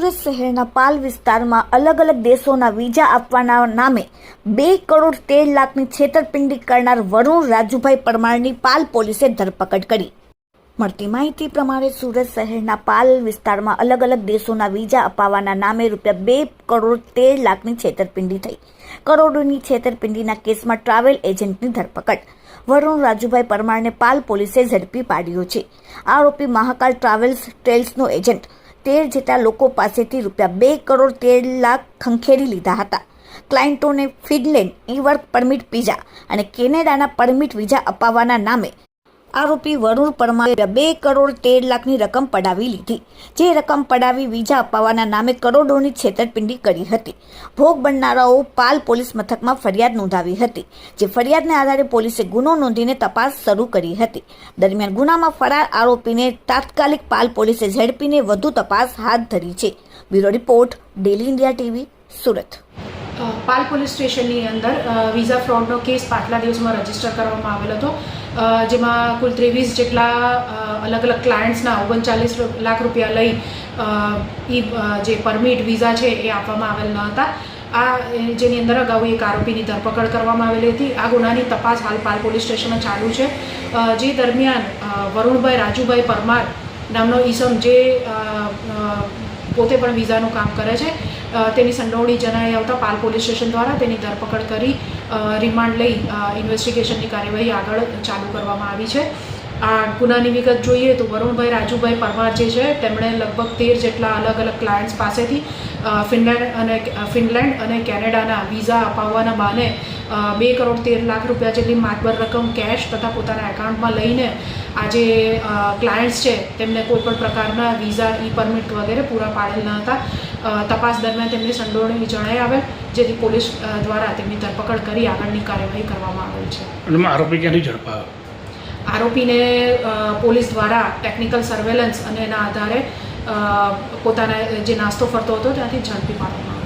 સુરત શહેરના પાલ વિસ્તારમાં અલગ અલગ દેશોના વિઝા આપવાના નામે 2 કરોડ 13 લાખની છેતરપિંડી કરનાર વરુણ રાજુભાઈ પરમારની પાલ પોલીસે ધરપકડ કરી। મળતી માહિતી પ્રમાણે સુરત શહેરના પાલ વિસ્તારમાં અલગ અલગ દેશોના વિઝા અપાવવાના નામે રૂપિયા 2 કરોડ 13 લાખની છેતરપિંડી થઈ। કરોડોની છેતરપિંડીના કેસમાં ટ્રાવેલ એજન્ટની ધરપકડ। વરુણ રાજુભાઈ પરમારને પાલ પોલીસે ઝડપી પાડ્યો છે। આરોપી મહાકાલ ટ્રાવેલ્સનો એજન્ટ 13 જેટલા લોકો પાસેથી રૂપિયા 2 કરોડ 13 લાખ ખંખેરી લીધા હતા। ક્લાયન્ટોને ફિનલેન્ડ ઈ-વર્ક પરમિટ વિઝા અને કેનેડાના પરમિટ વિઝા અપાવવાના નામે આરોપી વરુણ પરમારે 2 કરોડ 13 લાખની રકમ પડાવી લીધી। જે રકમ પડાવી વિઝા અપાવવાના નામે કરોડોની છેતરપિંડી કરી હતી। ભોગ બનનારાઓ પાલ પોલીસ મથકમાં ફરિયાદ નોંધાવી હતી। જે ફરિયાદને આધારે પોલીસે ગુનો નોંધીને તપાસ શરૂ કરી હતી। દરમિયાન ગુનામાં ફરાર આરોપીને તાત્કાલિક પાલ પોલીસે ઝડપીને વધુ તપાસ હાથ ધરી છે। Bureau report, daily India TV, Surat. Pal police સ્ટેશનની અંદર વિઝા ફ્રોડનો કેસ પાછલા દિવસમાં રજીસ્ટર કરવામાં આવેલ હતો, જેમાં કુલ 23 જેટલા અલગ અલગ ક્લાયન્ટ્સના 39 લાખ રૂપિયા લઈ જે પરમિટ વિઝા છે એ આપવામાં આવેલ ન હતા। જેની અંદર અગાઉ એક આરોપીની ધરપકડ કરવામાં આવેલી હતી। આ ગુનાની તપાસ હાલ પાલ પોલીસ સ્ટેશનમાં ચાલુ છે। જે દરમિયાન વરુણભાઈ રાજુભાઈ પરમાર નામનો ઈસમ જે પોતે પણ વિઝાનું કામ કરે છે, તેની સંડોવણી જણાઈ આવતા પાલ પોલીસ સ્ટેશન દ્વારા તેની ધરપકડ કરી રિમાન્ડ લઈ ઇન્વેસ્ટિગેશનની કાર્યવાહી આગળ ચાલુ કરવામાં આવી છે। આ ગુનાની વિગત જોઈએ તો વરુણભાઈ રાજુભાઈ પરમાર જે છે તેમણે લગભગ 13 જેટલા અલગ અલગ ક્લાયન્ટ્સ પાસેથી ફિનલેન્ડ અને કેનેડાના વિઝા અપાવવાના બહાને 2 કરોડ 13 લાખ રૂપિયા જેટલી માતબર રકમ કેશ તથા પોતાના એકાઉન્ટમાં લઈને આ જે ક્લાયન્ટ્સ છે તેમને કોઈપણ પ્રકારના વિઝા ઈ પરમિટ વગેરે પૂરા પાડેલ ન હતા। તપાસ દરમિયાન તેમની સંડોવણી જણાઈ આવેલ, જેથી પોલીસ દ્વારા તેમની ધરપકડ કરી આગળની કાર્યવાહી કરવામાં આવેલ છે। આરોપી ક્યાંથી ઝડપાયો? આરોપીને પોલીસ દ્વારા ટેકનિકલ સર્વેલન્સ અને એના આધારે પોતાના જે નાસ્તો ફરતો હતો ત્યાંથી ઝડપી પાડવામાં આવ્યો।